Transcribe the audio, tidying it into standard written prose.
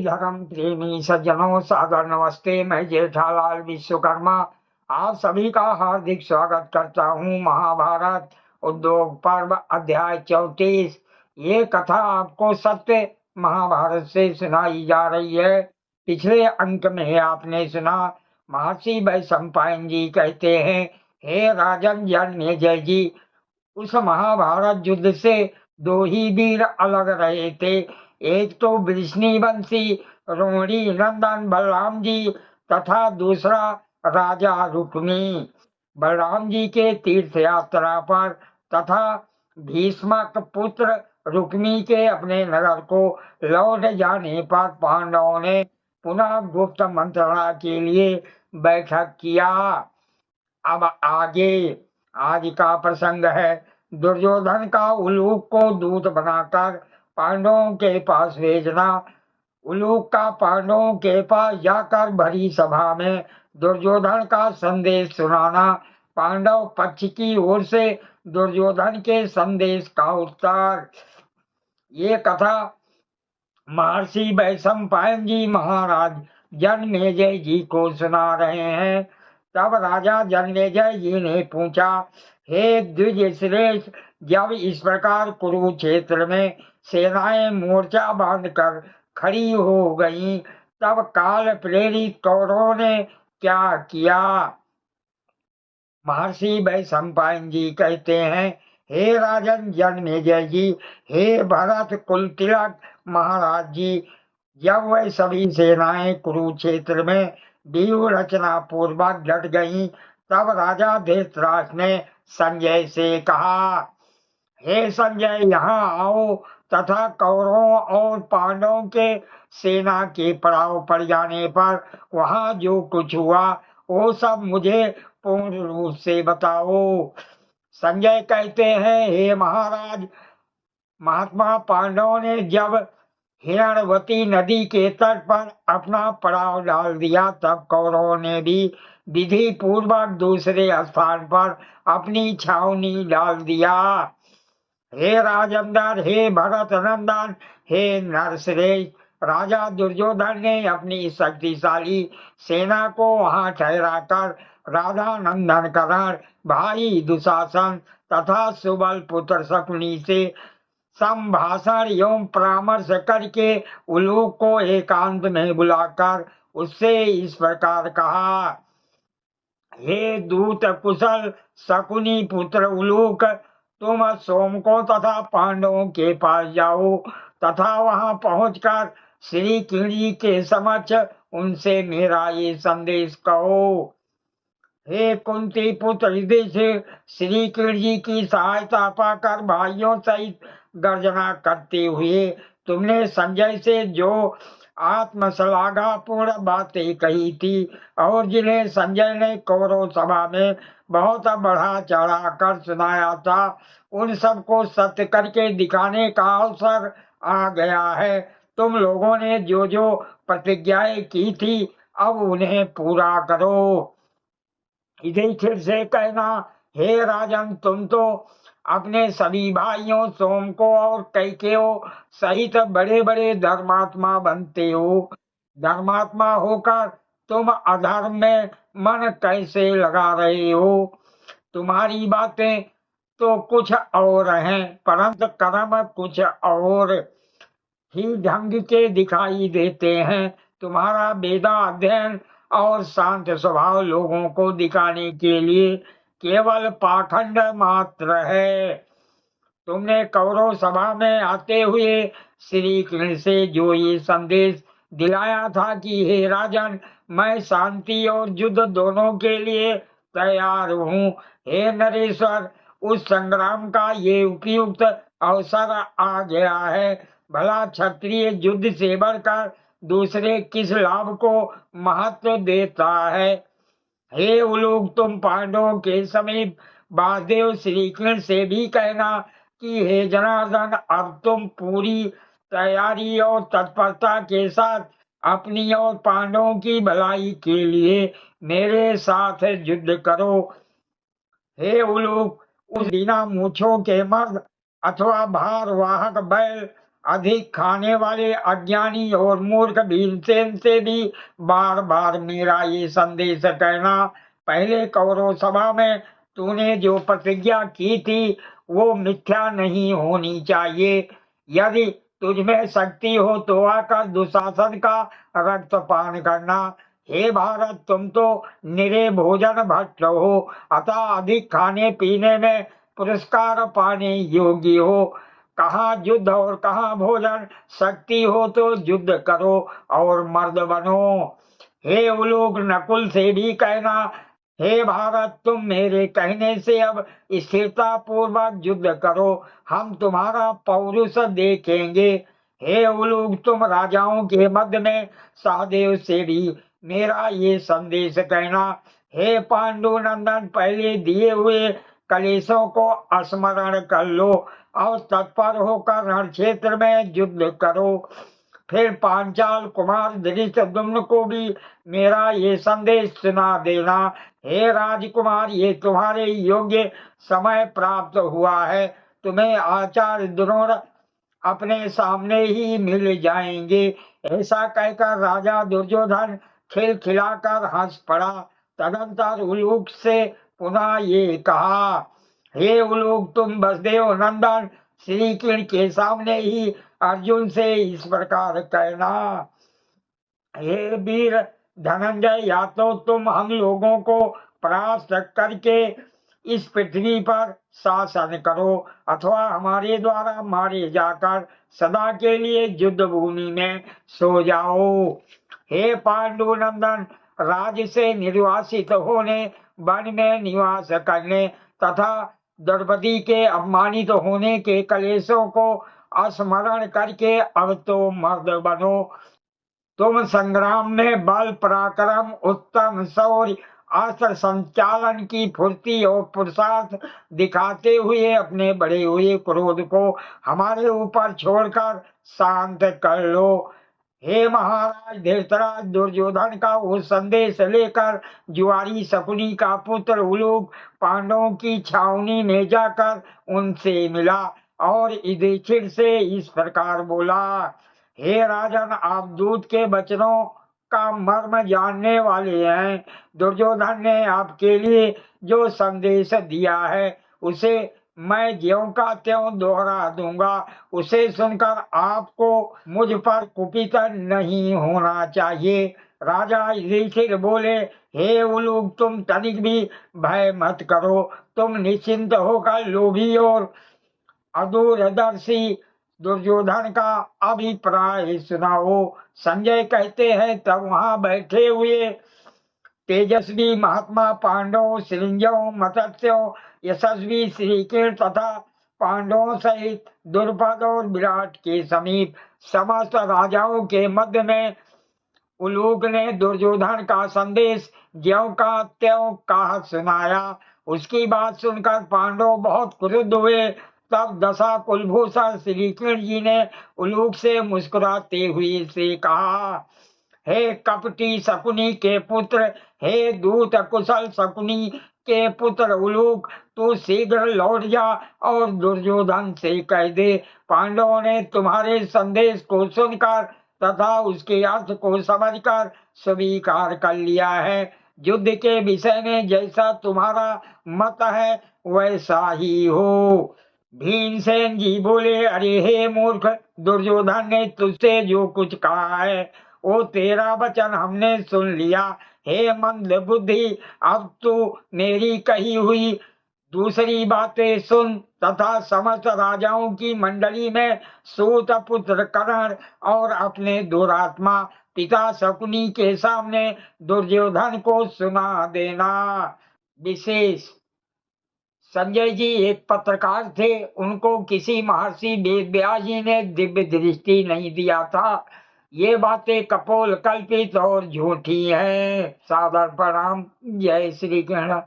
धर्म प्रेमी सज्जनों, सादर नमस्ते। मैं जेठालाल विश्वकर्मा आप सभी का हार्दिक स्वागत करता हूँ। महाभारत उद्योग पर्व अध्याय 34। ये कथा आपको सत्य महाभारत से सुनाई जा रही है। पिछले अंक में आपने सुना, महर्षि वैशंपायन जी कहते हैं, हे राजन जन्मेजय जी, उस महाभारत युद्ध से दो ही वीर अलग रहे थे। एक तो वृष्णिवंशी रोहिणी नंदन बलराम जी तथा दूसरा राजा रुक्मी। बलराम जी के तीर्थ यात्रा पर तथा भीष्मक पुत्र रुक्मी के अपने नगर को लौट जाने पर पांडवों ने पुनः गुप्त मंत्रणा के लिए बैठक किया। अब आगे आज का प्रसंग है। दुर्योधन का उलूक को दूत बनाकर पांडवों के पास भेजना। उलूक का पांडवों के पास जाकर भरी सभा में दुर्योधन का संदेश सुनाना। पांडव पक्ष की ओर से दुर्योधन के संदेश का उत्तर। ये कथा महर्षि वैशंपायन जी महाराज जन्मेजय जी को सुना रहे हैं। तब राजा जन्मेजय जी ने पूछा, हे द्विज श्रेष्ठ, जब इस प्रकार कुरुक्षेत्र में सेनाएं मोर्चा बांधकर खड़ी हो गईं, तब काल प्रेरित कौरवों ने क्या किया? महर्षि वैशंपायन जी कहते हैं, हे राजन जन्मेजय जी, हे भरत कुल तिलक महाराज जी, जब वह सभी सेनाएं कुरुक्षेत्र में व्यूह रचना पूर्वक डट गईं, तब राजा धृतराष्ट्र ने संजय से कहा, हे संजय, यहाँ आओ तथा कौरवों और पांडवों के सेना के पड़ाव पड़ जाने पर वहाँ जो कुछ हुआ वो सब मुझे पूर्ण रूप से बताओ। संजय कहते हैं, हे महाराज, महात्मा पांडवों ने जब हिरण्यवती नदी के तट पर अपना पड़ाव डाल दिया, तब कौरवों ने भी विधि पूर्वक दूसरे स्थान पर अपनी छावनी डाल दिया। हे राजेंद्र, हे भरत नंदन, हे नरश्रेष्ठ, राजा दुर्योधन ने अपनी शक्तिशाली सेना को वहां ठहराकर राधा नंदन कर्ण, भाई दुशासन तथा सुबल पुत्र शकुनी से संभाषण एवं परामर्श करके उलूक को एकांत में बुलाकर उससे इस प्रकार कहा, हे दूत कुशल शकुनी पुत्र उलूक, तुम सोमको तथा पांडवों के पास जाओ तथा वहां पहुंचकर श्री कृष्ण के समक्ष उनसे मेरा ये संदेश कहो। हे कुंती पुत्र युधिष्ठिर, श्री कृष्ण जी की सहायता पाकर भाइयों सहित गर्जना करते हुए तुमने संजय से जो आत्मश्लाघापूर्ण बातें कही थी और जिन्हें संजय ने कौरव सभा में बहुत बढ़ा चढ़ा कर सुनाया था, उन सबको सत्य करके दिखाने का अवसर आ गया है। तुम लोगों ने जो जो प्रतिज्ञाएं की थी, अब उन्हें पूरा करो। युधिष्ठिर से कहना, हे राजन, तुम तो अपने सभी भाइयों सोम को और कैकेय सहित बड़े बड़े धर्मात्मा बनते हो। धर्मात्मा होकर तुम अधर्म में मन कैसे लगा रहे हो? तुम्हारी बातें तो कुछ और हैं, परंतु कर्म कुछ और ही ढंग के दिखाई देते हैं। तुम्हारा वेदा अध्ययन और शांत स्वभाव लोगों को दिखाने के लिए केवल पाखंड मात्र है। तुमने कौरव सभा में आते हुए श्री कृष्ण से जो ये संदेश दिलाया था कि हे राजन, मैं शांति और युद्ध दोनों के लिए तैयार हूँ। हे नरेश्वर, उस संग्राम का ये उपयुक्त अवसर आ गया है। भला क्षत्रिय युद्ध से बढ़कर दूसरे किस लाभ को महत्व देता है? हे उलूक, तुम पांडवों के समीप वासुदेव श्री कृष्ण से भी कहना कि हे जनार्दन, अब तुम पूरी तैयारी और तत्परता के साथ अपनी और पांडवों की भलाई के लिए मेरे साथ युद्ध करो। हे उलूक, उस बिना मूछों के मर्द अथवा भार वाहक बैल अधिक खाने वाले अज्ञानी और मूर्ख भीमसेन से भी बार बार मेरा ये संदेश कहना, पहले कौरव सभा में तूने जो प्रतिज्ञा की थी वो मिथ्या नहीं होनी चाहिए। यदि तुझमें शक्ति हो तो आकर दुशासन का रक्तपान करना। हे भारत, तुम तो निरे भोजन भट्ट हो, अतः अधिक खाने पीने में पुरस्कार पाने योग्य हो। कहाँ युद्ध और कहाँ भोजन, शक्ति हो तो युद्ध करो और मर्द बनो। हे उलोक, नकुल से भी कहना, हे भारत, तुम मेरे कहने से अब स्थिरता पूर्वक युद्ध करो, हम तुम्हारा पौरुष देखेंगे। हे उलोक, तुम राजाओं के मध्य में सहदेव से भी मेरा ये संदेश कहना, हे पांडु नंदन, पहले दिए हुए कलेशों को स्मरण कर लो और तत्पर होकर रण क्षेत्र में युद्ध करो। फिर पांचाल कुमार धृतराष्ट्र को भी मेरा ये संदेश सुना देना, हे राजकुमार, ये तुम्हारे योग्य समय प्राप्त हुआ है, तुम्हें आचार्य द्रोण अपने सामने ही मिल जाएंगे। ऐसा कहकर राजा दुर्योधन खिलखिलाकर हंस पड़ा। तदंतर उलूक से पुनः ये कहा, हे उलूक, तुम वसुदेव नंदन श्री कृष्ण के सामने ही अर्जुन से इस प्रकार कहना, हे वीर धनंजय, या तो तुम हम लोगों को परास्त करके इस पृथ्वी पर शासन करो, अथवा हमारे द्वारा मारे जाकर सदा के लिए युद्ध भूमि में सो जाओ। हे पांडु नंदन, राज्य से निर्वासित होने, वन में निवास करने तथा द्रौपदी के अपमानित होने के कलेशों को स्मरण करके अब तो मर्द बनो। तुम संग्राम में बल पराक्रम, उत्तम शौर्य, अस्त्र संचालन की फुर्ती और पुरुषार्थ दिखाते हुए अपने बढ़े हुए क्रोध को हमारे ऊपर छोड़कर शांत कर लो। हे महाराज धृतराज, दुर्योधन का वो संदेश लेकर जुआरी शकुनी का पुत्र उलूक पांडवों की छावनी में जाकर उनसे मिला और युधिष्ठिर से इस प्रकार बोला, हे राजन, आप दूत के वचनों का मर्म जानने वाले हैं। दुर्योधन ने आपके लिए जो संदेश दिया है उसे मैं ज्यों का त्यों दोहरा दूंगा। उसे सुनकर आपको मुझ पर कुपित नहीं होना चाहिए। राजा युधिष्ठिर बोले, हे उलूक, तुम तनिक भी भय मत करो, तुम निश्चिंत होकर लोभी और अदूरदर्शी दुर्योधन का अभिप्राय सुनाओ। संजय कहते हैं, तब वहां बैठे हुए तेजस्वी महात्मा पांडवों, सृंजयों, मत्स्यों, यशस्वी श्रीकृष्ण तथा पांडवों सहित द्रुपद और विराट के समीप समस्त राजाओं के मध्य में उलूक ने दुर्योधन का संदेश ज्यों का त्यों कहा सुनाया। उसकी बात सुनकर पांडव बहुत क्रुद्ध हुए। तब दशा कुलभूषण श्री कृष्ण जी ने उलूक से मुस्कुराते हुए से कहा, हे कपटी शकुनी के पुत्र, हे दूत कुशल शकुनी के पुत्र उलूक, तू शीघ्र लौट जा और दुर्योधन से कह दे, पांडवों ने तुम्हारे संदेश को सुनकर तथा उसके अर्थ को समझकर स्वीकार कर लिया है। युद्ध के विषय में जैसा तुम्हारा मत है वैसा ही हो। भीमसेन जी बोले, अरे हे मूर्ख, दुर्योधन ने तुझसे जो कुछ कहा है वो तेरा वचन हमने सुन लिया। हे मंद बुद्धि, अब तू मेरी कही हुई दूसरी बातें सुन तथा समस्त राजाओं की मंडली में सूत पुत्र कर्ण और अपने दुरात्मा पिता शकुनी के सामने दुर्योधन को सुना देना। विशेष, संजय जी एक पत्रकार थे, उनको किसी महर्षि वेदव्यास जी ने दिव्य दृष्टि नहीं दिया था। ये बातें कपोल कल्पित और झूठी हैं। सादर प्रणाम। जय श्री कृष्ण।